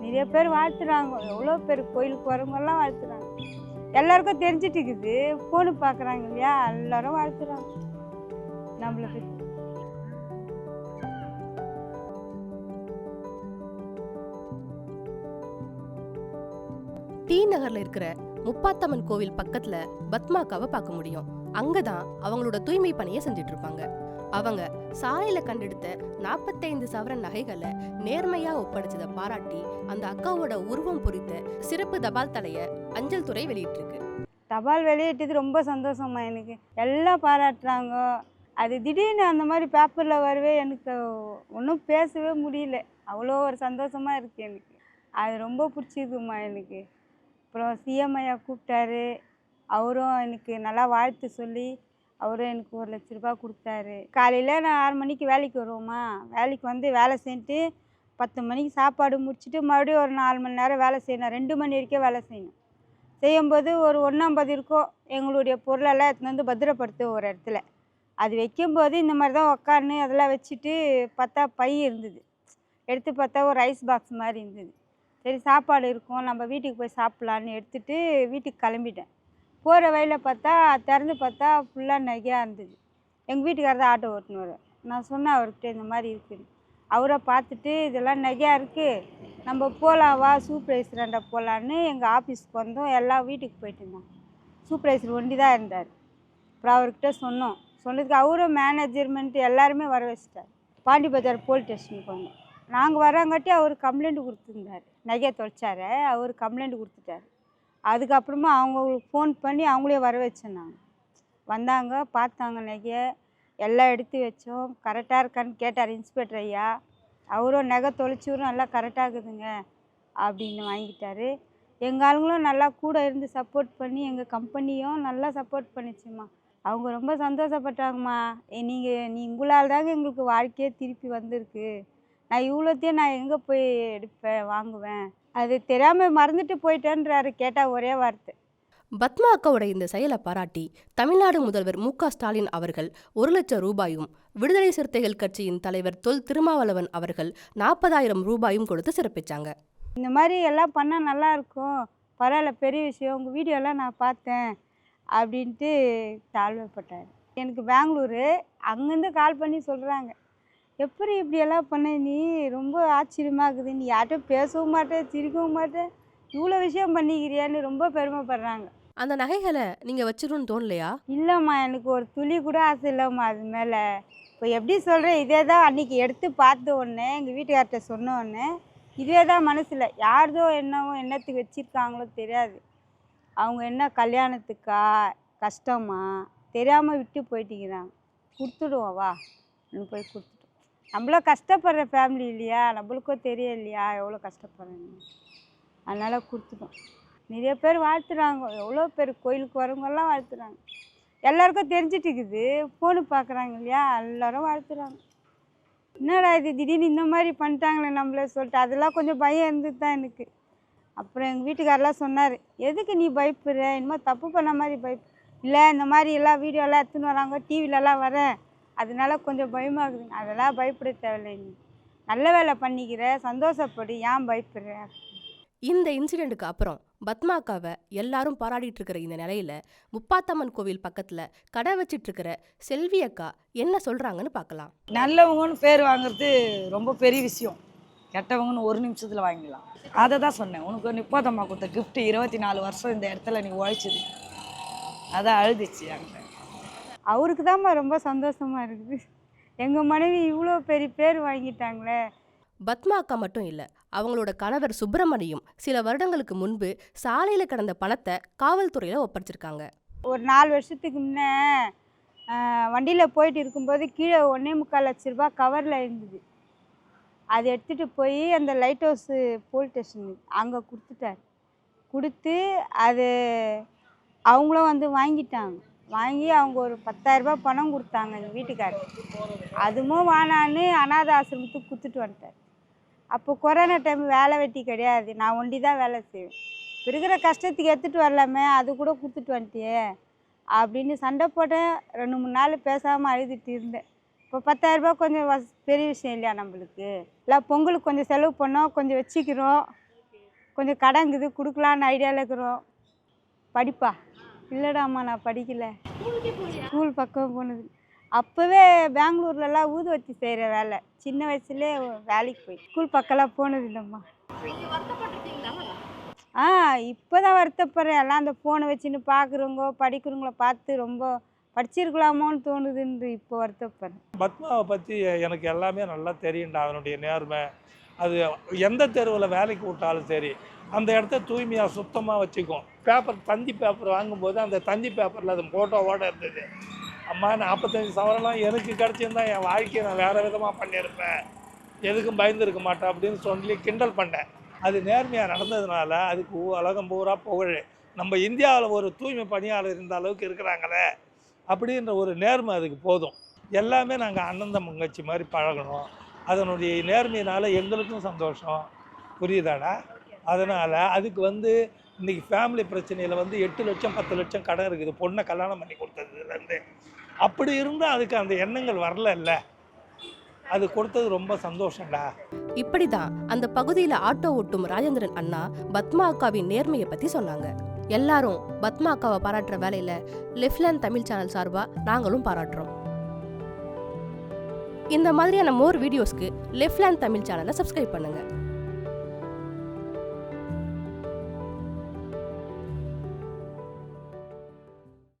நிறைய பேர் வாழ்த்துறாங்க. எவ்வளோ பேர் கோயிலுக்கு வரவங்கெல்லாம் வாழ்த்துறாங்க. எல்லாருக்கும் தெரிஞ்சிட்டு இருக்குது. ஃபோனு பார்க்குறாங்க இல்லையா, எல்லாரும் வாழ்த்துறாங்க நம்மளை பற்றி. டி நகர்ல இருக்கிற முப்பாத்தம்மன் கோவில் பக்கத்துல பத்மாக்காவை பார்க்க முடியும். அங்கதான் அவங்களோட தூய்மை பணியை செஞ்சுட்டு இருப்பாங்க. அவங்க சாலையில கண்டெடுத்த 45 சவரன் நகைகளை நேர்மையா ஒப்படைச்சதை பாராட்டி அந்த அக்காவோட உருவம் பொறித்த சிறப்பு தபால் தலைய அஞ்சல் துறை வெளியிட்டு இருக்கு. தபால் வெளியிட்டது ரொம்ப சந்தோஷமா எனக்கு. எல்லாம் பாராட்டுறாங்க. அது திடீர்னு அந்த மாதிரி பேப்பரில் வரவே எனக்கு ஒன்றும் பேசவே முடியல. அவ்வளோ ஒரு சந்தோஷமாக இருக்குது எனக்கு. அது ரொம்ப பிடிச்சிதுமா எனக்கு. அப்புறம் சிஎம் ஐயா கூப்பிட்டாரு. அவரும் எனக்கு நல்லா வாழ்த்து சொல்லி அவரும் எனக்கு 1 லட்ச ரூபா கொடுத்தாரு. காலையில் நான் 6 மணிக்கு வேலைக்கு வருவோமா, வேலைக்கு வந்து வேலை செஞ்சுட்டு 10 மணிக்கு சாப்பாடு முடிச்சுட்டு மறுபடியும் ஒரு 4 மணி நேரம் வேலை செய்யணும். 2 மணி வரைக்கும் வேலை செய்யணும். செய்யும்போது ஒரு 1:50 இருக்கும். எங்களுடைய பொருளெல்லாம் எடுத்துன்னு வந்து பத்திரப்படுத்து ஒரு இடத்துல. அது வைக்கும்போது இந்த மாதிரி தான் உக்காந்து அதெல்லாம் வச்சுட்டு பார்த்தா பை இருந்தது. எடுத்து பார்த்தா ஒரு ஐஸ் பாக்ஸ் மாதிரி இருந்தது. சரி சாப்பாடு இருக்கும், நம்ம வீட்டுக்கு போய் சாப்பிட்லான்னு எடுத்துகிட்டு வீட்டுக்கு கிளம்பிட்டேன். போகிற வழியில் பார்த்தா திறந்து பார்த்தா ஃபுல்லாக நகையாக இருந்தது. எங்கள் வீட்டுக்காரர் தான் ஆட்டோ ஓட்டுன்னு வர. நான் சொன்னேன் அவர்கிட்ட இந்த மாதிரி இருக்குன்னு. அவரை பார்த்துட்டு இதெல்லாம் நகையாக இருக்குது, நம்ம போகலாம் வா சூப்பர்வைசராண்ட போகலான்னு எங்கள் ஆஃபீஸ்க்கு வந்தோம். எல்லாம் வீட்டுக்கு போயிட்டு இருந்தாங்க. சூப்பர்வைசர் ஒண்டி தான் இருந்தார். அப்புறம் அவர்கிட்ட சொன்னோம். சொன்னதுக்கு அவரும் மேனேஜர்மெண்ட் எல்லாருமே வர வச்சிட்டார். பாண்டி பஜார் போலீஸ் ஸ்டேஷனுக்கு வந்தோம். நாங்கள் வராங்காட்டி அவர் கம்ப்ளைண்ட் கொடுத்துருந்தார். நகையை தொலைச்சாரு, அவர் கம்ப்ளைண்ட் கொடுத்துட்டார். அதுக்கப்புறமா அவங்களுக்கு ஃபோன் பண்ணி அவங்களே வர வச்சோன்னாங்க. வந்தாங்க, பார்த்தாங்க நகையை, எல்லாம் எடுத்து வச்சோம். கரெக்டாக இருக்கான்னு கேட்டார் இன்ஸ்பெக்டர் ஐயா. அவரும் நகை தொலைச்சவரும் நல்லா கரெக்டாக இருக்குதுங்க அப்படின்னு வாங்கிட்டாரு. எங்கள் ஆளுங்களும் நல்லா கூட இருந்து சப்போர்ட் பண்ணி எங்கள் கம்பெனியும் நல்லா சப்போர்ட் பண்ணிச்சுமா. அவங்க ரொம்ப சந்தோஷப்பட்டாங்கம்மா. நீ உங்களால் தாங்க எங்களுக்கு வாழ்க்கையே திருப்பி வந்திருக்கு. நான் இவ்வளோத்தையும் நான் எங்கே போய் எடுப்பேன் வாங்குவேன், அது தெரியாமல் மறந்துட்டு போயிட்டேன்றாரு. கேட்டால் ஒரே வார்த்தை. பத்மா அக்காவோட இந்த செயலை பாராட்டி தமிழ்நாடு முதல்வர் மு.க. ஸ்டாலின் அவர்கள் 1 லட்சம் ரூபாயும், விடுதலை சிறுத்தைகள் கட்சியின் தலைவர் தொல் திருமாவளவன் அவர்கள் 40,000 ரூபாயும் கொடுத்து சிறப்பிச்சாங்க. இந்த மாதிரி எல்லாம் பண்ணால் நல்லாயிருக்கும், பரவாயில்ல, பெரிய விஷயம், உங்கள் வீடியோலாம் நான் பார்த்தேன் அப்படின்ட்டு தாழ்வுப்பட்டார். எனக்கு பெங்களூரு, அங்கேருந்து கால் பண்ணி சொல்கிறாங்க, எப்படி இப்படியெல்லாம் பண்ண நீ, ரொம்ப ஆச்சரியமாகுது, நீ யார்கிட்டும் பேசவும் மாட்டேன் சிரிக்கவும் மாட்டேன், இவ்வளோ விஷயம் பண்ணிக்கிறியான்னு ரொம்ப பெருமைப்படுறாங்க. அந்த நகைகளை நீங்கள் வச்சிருன்னு தோணலையா? இல்லைம்மா, எனக்கு ஒரு துளி கூட ஆசை இல்லைம்மா அது மேலே. இப்போ எப்படி சொல்கிறேன், இதே தான் அன்றைக்கி எடுத்து பார்த்த உடனே எங்கள் வீட்டுக்கார்ட்ட சொன்ன உடனே இதே தான் மனசில். யார்தோ என்னவோ என்னத்துக்கு வச்சுருக்காங்களோ தெரியாது. அவங்க என்ன கல்யாணத்துக்கா கஷ்டமா தெரியாமல் விட்டு போயிட்டிக்கிறாங்க. கொடுத்துடுவோம் வா, போய் கொடுத்துட்டோம். நம்மளும் கஷ்டப்படுற ஃபேமிலி இல்லையா, நம்மளுக்கும் தெரிய இல்லையா எவ்வளோ கஷ்டப்படுறேன்னு. அதனால் கொடுத்துட்டோம். நிறைய பேர் வாழ்த்துறாங்க. எவ்வளோ பேர் கோயிலுக்கு வரவங்கெல்லாம் வாழ்த்துறாங்க. எல்லாருக்கும் தெரிஞ்சிட்டு இருக்குது. ஃபோனு பார்க்குறாங்க இல்லையா, எல்லோரும் வாழ்த்துறாங்க. என்னடா இது திடீர்னு இந்த மாதிரி பண்ணிட்டாங்களே நம்மளே சொல்லிட்டு அதெல்லாம் கொஞ்சம் பயம் இருந்தது தான் எனக்கு. அப்புறம் எங்கள் வீட்டுக்காரெலாம் சொன்னார், எதுக்கு நீ பயப்படுற, இனிமேல் தப்பு பண்ண மாதிரி இல்லை, இந்த மாதிரி எல்லாம் வீடியோலாம் எடுத்துன்னு வராங்க, டிவிலலாம் வரேன், அதனால கொஞ்சம் பயமாகுது. அதெல்லாம் பயப்பட தேவையில்லை, நீ நல்ல வேலை பண்ணிக்கிற, சந்தோஷப்படு, ஏன் பயப்படுற. இந்த இன்சிடெண்ட்டுக்கு அப்புறம் பத்மா அக்காவை எல்லாரும் பாராட்டிட்டு இருக்கிற இந்த நிலையில முப்பாத்தம்மன் கோவில் பக்கத்துல கடை வச்சிட்டு இருக்கிற செல்வி அக்கா என்ன சொல்றாங்கன்னு பார்க்கலாம். நல்லவங்கன்னு பேர் வாங்குறது ரொம்ப பெரிய விஷயம், கெட்டவங்கன்னு 1 நிமிஷத்துல வாங்கிடலாம். அதை தான் சொன்னேன். உனக்கு முப்பாத்தம்மா கொடுத்த கிஃப்ட் 24 வருஷம் இந்த இடத்துல நீ உழைச்சது, அதான் அழுதுச்சு. அவருக்கு தான்மா ரொம்ப சந்தோஷமா இருக்குது. எங்கள் மனைவி இவ்வளோ பெரிய பேர் வாங்கிட்டாங்களே. பத்மா அக்கா மட்டும் இல்லை, அவங்களோட கணவர் சுப்பிரமணியும் சில வருடங்களுக்கு முன்பு சாலையில் கடந்த பணத்தை காவல்துறையில் ஒப்படைச்சிருக்காங்க. ஒரு 4 வருஷத்துக்கு முன்னே வண்டியில் போயிட்டு இருக்கும்போது கீழே 1.25 லட்ச ரூபா கவரில் இருந்தது. அதை எடுத்துகிட்டு போய் அந்த லைட் ஹவுஸு போலீஸ் ஸ்டேஷன் அங்கே கொடுத்துட்டார். கொடுத்து அது அவங்களும் வந்து வாங்கிட்டாங்க. வாங்கி அவங்க ஒரு 10,000 ரூபா பணம் கொடுத்தாங்க எங்கள் வீட்டுக்காரர். அதுவும் வானான்னு அனாதை ஆசிரமத்துக்கு கொடுத்துட்டு வந்துட்டார். அப்போ கொரோனா டைம் வேலை வெட்டி கிடையாது, நான் ஒண்டி தான் வேலை செய்வேன். இருக்கிற கஷ்டத்துக்கு எடுத்துகிட்டு வரலாமே, அது கூட கொடுத்துட்டு வந்துட்டியே அப்படின்னு சண்டை போட்டேன். 2-3 நாள் பேசாமல் அழுதுட்டு இருந்தேன். இப்போ 10,000 ரூபா கொஞ்சம் பெரிய விஷயம் இல்லையா நம்மளுக்கு. இல்லை பொங்கலுக்கு கொஞ்சம் செலவு பண்ணோம், கொஞ்சம் வச்சுக்கிறோம், கொஞ்சம் கடங்குது கொடுக்கலான்னு ஐடியாவில் இருக்கிறோம். படிப்பா இல்லைடாம்மா நான் படிக்கலை, ஸ்கூல் பக்கம் போனது. அப்போவே பெங்களூர்லலாம் ஊதுவத்தி செய்கிற வேலை, சின்ன வயசுலேயே வேலைக்கு போய் ஸ்கூல் பக்கம்லாம் போனது இல்லைம்மா. இப்போ தான் வருத்தப்படுறேன். எல்லாம் அந்த ஃபோனை வச்சுன்னு பார்க்குறவங்க படிக்கிறவங்கள பார்த்து ரொம்ப படிச்சிருக்கலாமோன்னு தோணுதுன்னு இப்போ வருத்தப்படுறேன். பத்மாவை பற்றி எனக்கு எல்லாமே நல்லா தெரியும்டா. அதனுடைய நேர்மை, அது எந்த தெருவில் வேலைக்கு விட்டாலும் சரி அந்த இடத்த தூய்மையாக சுத்தமாக வச்சுக்கும். பேப்பர் தந்தி பேப்பர் வாங்கும்போது அந்த தந்தி பேப்பரில் அது ஃபோட்டோவோடு இருந்தது. அம்மா 45 சவரெல்லாம் எனக்கு கிடச்சிருந்தா என் வாழ்க்கையை நான் வேறு விதமாக பண்ணியிருப்பேன், எதுக்கும் பயந்துருக்க மாட்டேன் அப்படின்னு சொல்லி கிண்டல் பண்ணேன். அது நேர்மையாக நடந்ததுனால அதுக்கு உலகம் பூரா புகழ். நம்ம இந்தியாவில் ஒரு தூய்மை பணியாளர் இந்த அளவுக்கு இருக்கிறாங்களே அப்படின்ற ஒரு நேர்மை அதுக்கு போதும். எல்லாமே நாங்கள் அண்ணன் தங்கச்சி மாதிரி பழகணும். அதனுடைய நேர்மையினால் எங்களுக்கும் சந்தோஷம், புரியுதாடா? அதனால் அதுக்கு இன்றைக்கி ஃபேமிலி பிரச்சனையில் 8 லட்சம் 10 லட்சம் கடன் இருக்குது பொண்ணை கல்யாணம் பண்ணி கொடுத்ததுலேருந்து. அப்படி இருந்தால் அதுக்கு அந்த எண்ணங்கள் வரல, அது கொடுத்தது ரொம்ப சந்தோஷம்டா. இப்படிதான் அந்த பகுதியில ஆட்டோ ஓட்டும் ராஜேந்திரன் அண்ணா பத்மா அக்காவின் நேர்மையை பத்தி சொன்னாங்க. எல்லாரும் பத்மா அக்காவை பாராட்டுற வேலையில லெஃப்ட்லேண்ட் தமிழ் சேனல் சார்பா நாங்களும் பாராட்டுறோம். இந்த மாதிரியான மோர் வீடியோஸ்க்கு லெஃப்ட்லேண்ட் தமிழ் சேனலை சப்ஸ்கிரைப் பண்ணுங்க.